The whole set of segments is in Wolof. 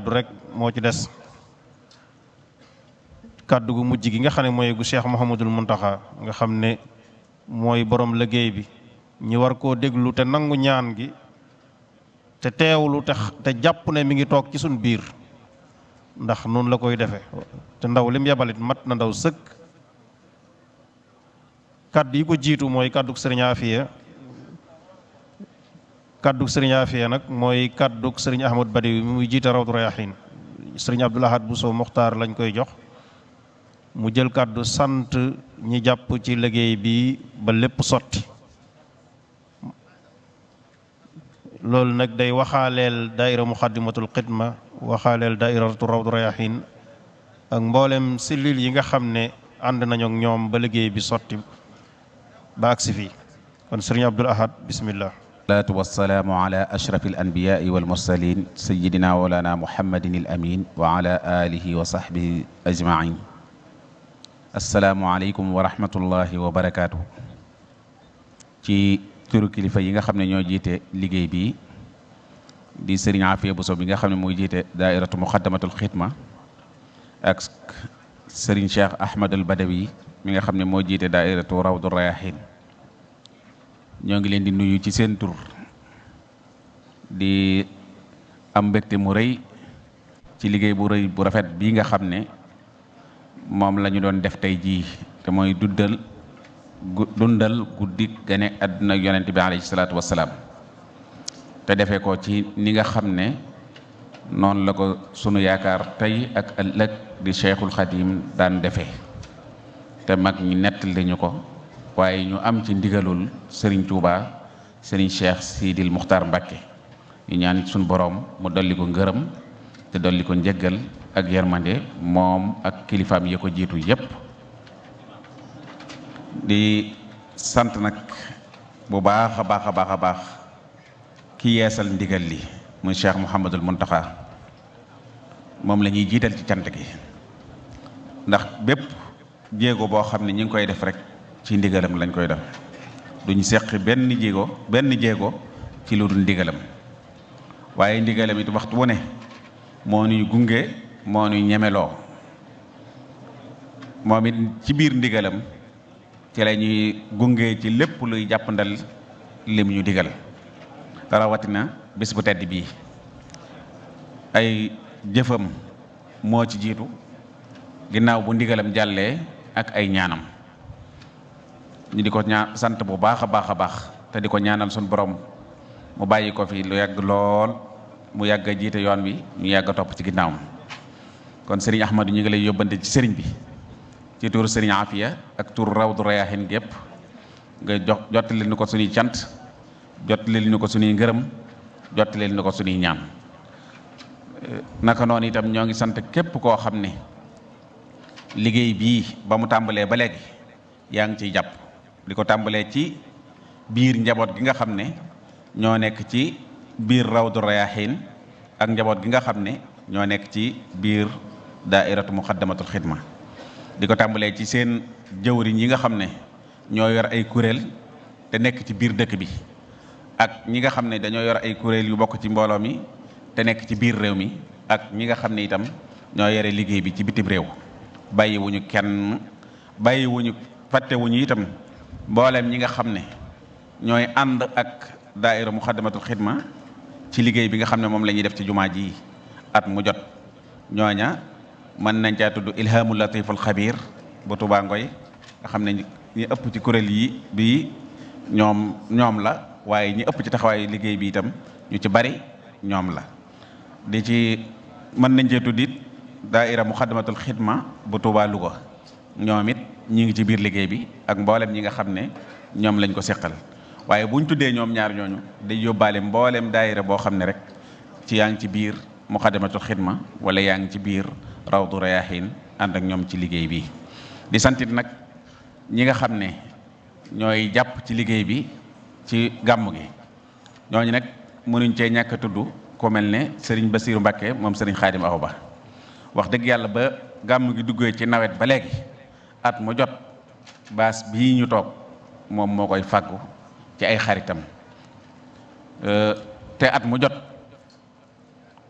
rek moo ci des kàddu gu mujj gi nga xam ne mooy gu Cheikh Mouhamadul Muntaxa nga xam ne mooy borom liggéey bi ñi war koo déglu te nangu ñaan gi te teewlu te jàpp ne mi ngi toog ci suñ biir ndax noonu la koy defe te ndaw lim yabalit mat na ndaw sëkk. kàddu yi ko jiitu mooy kàddug sëriñ Afiya kàddug sëriñ Afiya nag mooy kàddug sëriñ Ahmad Badawi mi muy jiite Rawdu Rayaahiin sëriñ Abdul Ahad Bousso Muxtaar lañ koy jox mu jël kàddu sant ñi jàpp ci liggéey bi ba lépp sotti. loolu nag day waxaaleel daaira Muxaddamatul Xidma waxaaleel daairatu Rawdu Rayaahiin ak mboolem silil yi nga xam ne ànd nañu ak ñoom ba liggéey bi sotti ba agsi fii kon sëriñ Abdul Ahad bismillah. salaatu wassalaamu ala ashraf al anbiyaai wal mursalin sayidina walana muhammadin al amin wa ala alihi wa sahbihi ajmain. assalaamu aleykum wa rahmatullahi wa barakaatu. ci turu kilifa yi nga xam ne ñoo jiite liggéey bi di sëriñ Afiya Bousso bi nga xam ne mooy jiite daairatu muqaddamatul xidma ak sëriñ Cheikh Ahmad al Badawi mi nga xam ne moo jiite daairatu Rawdu Rayaahiin ñoo ngi leen di nuyu ci seen tur di am mbégte mu rëy ci liggéey bu rëy bu rafet bii nga xam ne moom la ñu doon def tey jii te mooy dundal guddi gane àdduna yonent bi alayhi salaatu wassalaam te defee ko ci ni nga xam ne noonu la ko sunu yaakaar tey ak ëllëg di Cheikhul Xadim daan defee te mag ñi nettali ñu ko waaye ñu am ci ndigalul Serigne Touba Serigne Cheikh Sidil Muxtaar Mbàkke ñu ñaan suñu borom mu dolli ko ngërëm te dolli ko njëggal ak yermande moom ak kilifaam yi ko jiitu yépp di sant nag bu baax a baax a baax a baax ki yeesal ndigal li muy Cheikh Mouhamadul Muntaxa moom la ñuy jiital ci cant gi ndax bépp jéego boo xam ne ñi ngi koy def rek ci ndigalam lañ koy def duñ seq benn jéego ci lu dul ndigalam waaye ndigalam it waxtu wu ne moo ñuy gunge moo ñuy ñemeloo moom it ci biir ndigalam ci la ñuy gunge ci lépp luy jàppandal lim ñu digal rawatina bis bu tedd bii ay jëfam moo ci jiitu ginnaaw bu ndigalam jàllee ak ay ñaanam ñu di ko sant bu baax a baax a baax te di ko ñaanal suñu borom mu bàyyi ko fi lu yàgg lool mu yàgg a jiite yoon wi ñu yàgg a topp ci ginnaawam kon sëriñ Ahmadu ñu ngi lay yóbbante ci sëriñ bi ci turu sëriñ Afiya ak turu Rawdu Rayaahiin gépp nga jottali ñu ko suñuy cant jottali ñu ko suñuy ngërëm jottali ñu ko suñuy ñaan naka noonu itam ñoo ngi sant képp koo xam ne liggéey bii ba mu tàmbalee ba léegi yaa ngi ciy jàpp di ko tàmbalee ci biir njaboot gi nga xam ne ñoo nekk ci biir Rawdu Rayaahiin ak njaboot gi nga xam ne ñoo nekk ci biir daairatu Muqaddamatul Xidma di ko tàmbalee ci seen jëwriñ yi nga xam ne ñoo yor ay kuréel te nekk ci biir dëkk bi ak ñi nga xam ne dañoo yor ay kuréel yu bokk ci mbooloo mi te nekk ci biir réew mi ak ñi nga xam ne itam ñoo yore liggéey bi ci bitim réew bàyyiwuñu kenn fàttewuñu itam mboolem ñi nga xam ne ñooy ànd ak daaira Muxaddamatul Xidma ci liggéey bi nga xam ne moom la ñuy def ci jumaa ji at mu jot ñooña mën nañ caa tudd Ilhaamul Latiful Xabiir bu Tuubaa Ngoy nga xam ne ñi ëpp ci kuréel yi bii ñoom la waaye ñi ëpp ci taxawaayu liggéey bi itam ñu ci bari ñoom la di ci mën nañ cee tudd it daaira Muxaddamatul Xidma bu Tuubaa Luga ñoom it ñi ngi ci biir liggéey bi ak mboolem ñi nga xam ne ñoom lañ ko seqal waaye buñ tuddee ñoom ñaar ñooñu day yóbbaale mboolem daayira boo xam ne rek ci yaa ngi ci biir Muxaddamatul Xidma wala yaa ngi ci biir Rawdu Rayaahiin ànd ak ñoom ci liggéey bi di santit nag ñi nga xam ne ñooy jàpp ci liggéey bi ci gàmm gi ñooñu nag mënuñ cee ñàkk a tudd ku mel ne Serigne Bassirou Mbacké moom Serigne Khadim Awa Ba wax dëgg yàlla ba gàmm gi duggee ci nawet ba léegi at mu jot baas bii ñu toog moom moo koy fàggu ci ay xaritam te at mu jot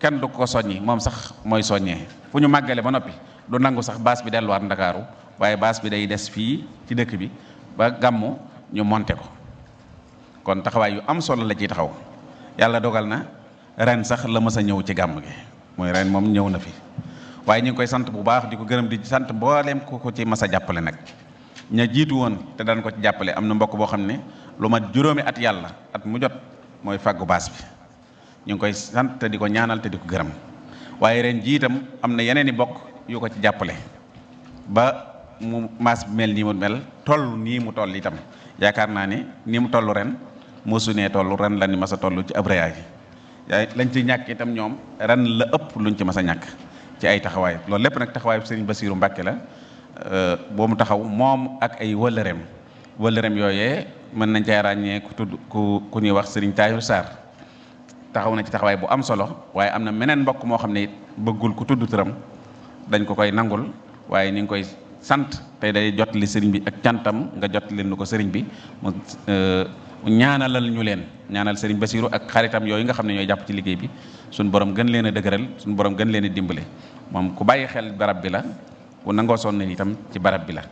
kenn du ko soññi moom sax mooy soññee fu ñu màggale ba noppi du nangu sax baas bi delluwaat Ndakaaru waaye baas bi day des fii ci dëkk bi ba gàmmu ñu monte ko kon taxawaay yu am solo la ciy taxaw yàlla dogal na ren sax la mës a ñëw ci gàmm gi mooy ren moom ñëw na fi waaye ñu ngi koy sant bu baax di ko gërëm di sant mbooleem ku ko ci mas a jàppale nag ña jiitu woon te daan ko ci jàppale am na mbokk boo xam ne lu mat juróomi at yàlla at mu jot mooy fàggu baas bi ñu ngi koy sant te di ko ñaanal te di ko gërëm waaye ren jiitam am na yeneen i bokk yu ko ci jàppale ba mu maas bi mel nii mu mel toll nii mu toll itam yaakaar naa ne nii mu toll ren mosu nee toll ren la ni mas a toll ci ab rëyaay lañ ci ñàkk itam ñoom ren la ëpp luñ ci mas a ñàkk ci ay taxawaay loolu lépp nag taxawaayu Serigne Bassirou Mbacké la boo mu taxaw moom ak ay wëllëreem yooyee mën nañ cee ràññee ku tudd ku ñuy wax Serigne Tahirou Sarr taxaw na ci taxawaay bu am solo waaye am na meneen mbokk moo xam ne it bëggul ku tudd turam dañ ko koy nangul waaye ñu ngi koy sant tey day jot li sëriñ bi ak cantam nga jot leen nu ko sëriñ bi mu ñaanalal ñu leen ñaanal sëriñ Bassirou ak xaritam yooyu nga xam ne ñooy jàpp ci liggéey bi suñu borom gën leen a dëgëral suñu borom gën leen a dimbale moom ku bàyyi xel barab bi la ku nangoo sonn itam ci barab bi la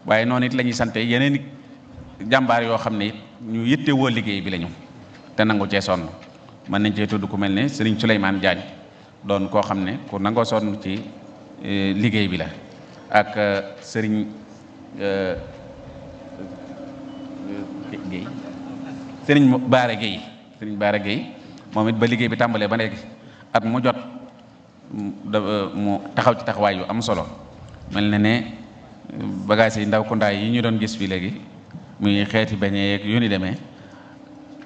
waaye noonu it la ñuy sante yeneen i jàmbaar yoo xam ne it ñu yitte woo liggéey bi la ñu te nangu cee sonn mën nañ cee tudd ku mel ne sëriñ Souleymane Diagne doon koo xam ne ku nangoo sonn ci liggéey bi la ak sëriñ Guèye sëriñ Baara Guèye moom it ba liggéey bi tàmbalee ba léegi at mu jot mu taxaw ci taxawaay yu am solo mel na ne bagage yi ndaw kundaay yi ñu doon gis fii léegi muy xeeti beñe yeeg yu ni demee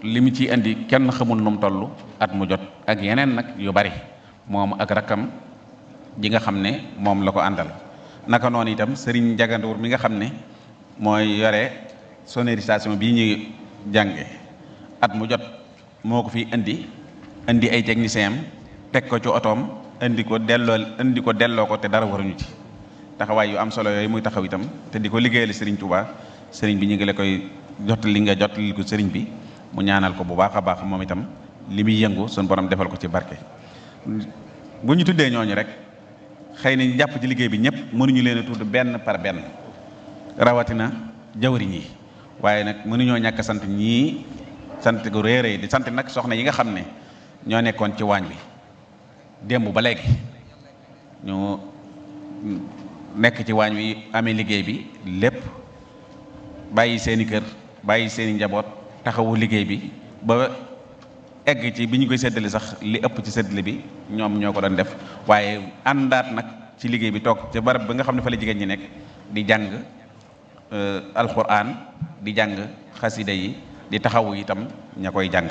li mu ciy indi kenn xamul nu mu toll at mu jot ak yeneen nag yu bari moom ak rakkam ji nga xam ne moom la ko àndal naka noonu itam Serigne Jagandour mi nga xam ne mooy yore sonorisation bii ñuy jànge at mu jot moo ko fi indi ay technicien am teg ko ci otoom indi ko delloo ko te dara waruñu ci taxawaay yu am solo yooyu muy taxaw itam te di ko liggéeyal Serigne Touba Serigne bi ñu ngi la koy jottali nga jottali ko Serigne bi mu ñaanal ko bu baax a baax moom itam li muy yëngu suñu borom defal ko ci barke. bu ñu tuddee ñooñu rek xëy na ñu jàpp ci liggéey bi ñëpp mënuñu leen a tudd benn par benn rawatina jawriñ yi waaye nag mënuñoo ñàkk sant ñii sant gu réeré di sant nag soxna yi nga xam ne ñoo nekkoon ci waañ bi démb ba léegi ñu nekk ci waañ wi amee liggéey bi lépp bàyyi seeni kër bàyyi seeni njaboot taxawu liggéey bi ba egg ci bi ñu koy séddale sax li ëpp ci séddale bi ñoom ñoo ko doon def waaye àndaat nag ci liggéey bi toog ci barab bi nga xam ne fa la jigéen ñi nekk di jàng alquran di jàng xasida yi di taxawu itam ña koy jàng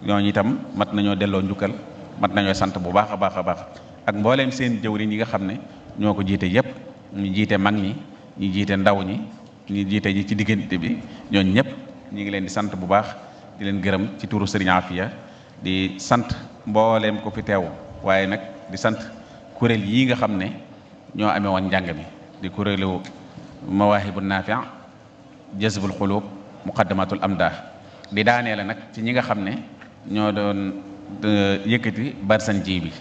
ñooñu itam mat nañoo delloo njukkal mat nañoo sant bu baax a baax a baax ak mbooleem seen jëwriñ yi nga xam ne ñoo ko jiite yépp ñu jiite mag ñi ñu jiite ndaw ñi ñu jiite ñi ci diggante bi ñooñu ñëpp ñu ngi leen di sant bu baax di leen gërëm ci turu Serigne Afia di sant mbooleem ko fi teew waaye nag di sant kuréel yii nga xam ne ñoo amee woon njàng mi di kuréelu Mawaahibu Naafi' Jazbul Xuluub Muqaddamatul Amdah di daanee la nag ci ñi nga xam ne ñoo doon yëkkati barsan ji bi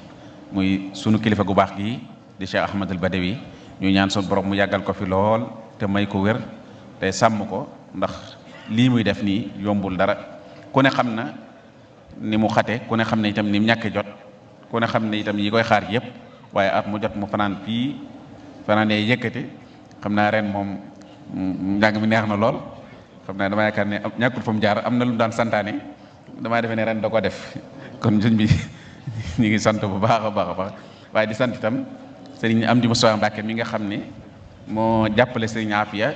muy sunu kilifa gu baax gi di Cheikh Ahmadul Badawi ñu ñaan sunu borom mu yàggal ko fi lool te may ko wér te sàmm ko ndax lii muy def nii yombul dara ku ne xam na ni mu xate ku ne xam ne itam ni mu ñàkk jot ku ne xam ne itam yi koy xaar yëpp waaye at mu jot mu fanaan fii fanaanee yëkkati xam naa ren moom njàng mi neex na lool xam naa dama yaakaar ne ñàkkul fa mu jaar am na lu mu daan santaane damaa defee ne ren da ko def kon sëñ bi ñu ngi sant bu baax a baax a baax waaye di sant itam Serigne Amdi Moussa Mbacké mi nga xam ne moo jàppale Serigne Afia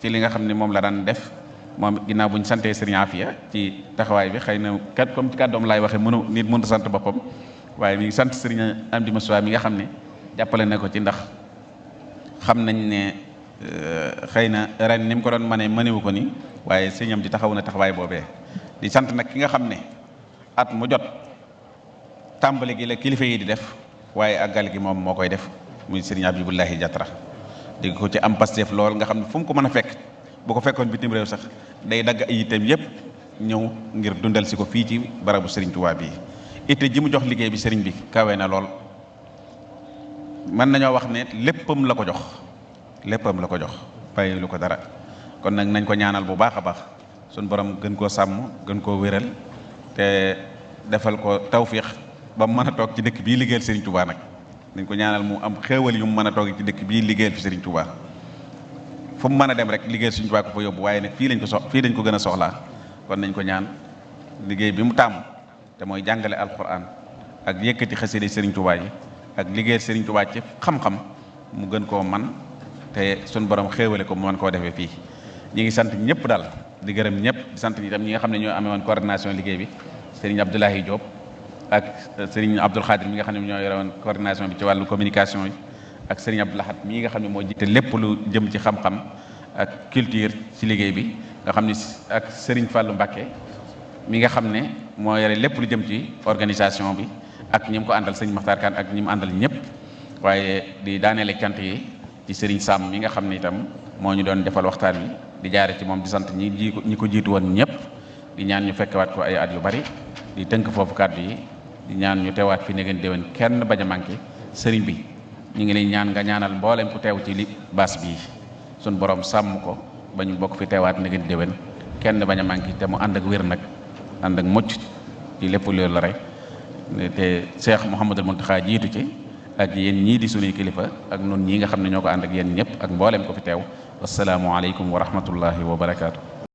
ci li nga xam ne moom la daan def moom ginnaaw bu ñu santee Serigne Afia ci taxawaay bi xëy na kat comme ci kàddoom laay waxee nit mënut a sant boppam waaye mi ngi sant Serigne Amdi Moussa mi nga xam ne jàppale na ko ci ndax xam nañ ne xëy na ren ni mu ko doon mënewu ko ni waaye Serigne Amdi taxaw na taxawaay boobee di sant nag ki nga xam ne at mu jot tàmbali gi la kilifa yi di def waaye àggal gi moom moo koy def muy Serigne Abibullahi Jatra di ko ci am Pastef lool nga xam ne fu mu ko mën a fekk bu ko fekkoon bitim réew sax day dagg ay itam yëpp ñëw ngir dundal si ko fii ci barabu Serigne Touba bi itte ji mu jox liggéey bi sëriñ bi kawe na lool. mën nañoo wax ne léppam la ko jox bàyyi lu ko dara. kon nag nañ ko ñaanal bu baax a baax suñ borom gën koo sàmm gën koo wéral te defal ko tawfiix ba mu mën a toog ci dëkk bii liggéeyal Serigne Touba nag. nañ ko ñaanal mu am xéewal yu mu mën a toog ci dëkk bii liggéeyal fi Serigne Touba fu mu mën a dem rek liggéeyal Serigne Touba ko fa yóbbu waaye nag fii lañ ko gën a soxlaa. kon nañ ko ñaan liggéey bi mu tàmm te mooy jàngale alquran ak yëkkati xasida Serigne Touba yi ak liggéeyal Serigne Touba ci xam-xam mu gën koo man te suñ borom xéewale ko mu mën koo defee fii. ñi ngi sant ñëpp daal di gërëm ñëpp di sant itam ñi nga xam ne ñoo amee woon coordination liggéey bi Serigne Abdoulahi Diop ak Serigne Abdoul Khadir mi nga xam ne ñoo yore woon coordination bi ci wàllu communication yi ak Serigne Abdou Lahad mi nga xam ne moo jiite lépp lu jëm ci xam-xam ak culture ci liggéey bi nga xam ne ak Serigne Fallou Mbacké mi nga xam ne moo yore lépp lu jëm ci organisation bi ak ñi mu ko àndal Serigne Makhtar Kane ak ñi mu àndal ñëpp waaye di daaneele cant yi ci Serigne Sam mi nga xam ne itam moo ñu doon defal waxtaan wi di jaare ci moom di sant ñi ko jiitu woon ñëpp di ñaan ñu fekkewaat ko ay at yu bari di tënk foofu kàddu yi di ñaan ñu teewaat fi ne ngeen déwén kenn bañ a manqué sëriñ bi ñu ngi lay ñaan nga ñaanal mboolem ku teew ci li baas bii suñ borom sàmm ko ba ñu bokk fi teewaat ne ngeen déwén kenn bañ a manqué te mu ànd ak wér nag ànd ak mucc ci lépp loolu la rek te Cheikh Mouhamadul Mountakha jiitu ci ak yéen ñii di sunuy kilifa ak nun ñii nga xam ne ñoo ko ànd ak yéen ñëpp ak mboolem ko fi teew wassalaamu aleykum wa rahmatullahi wa barakaatu.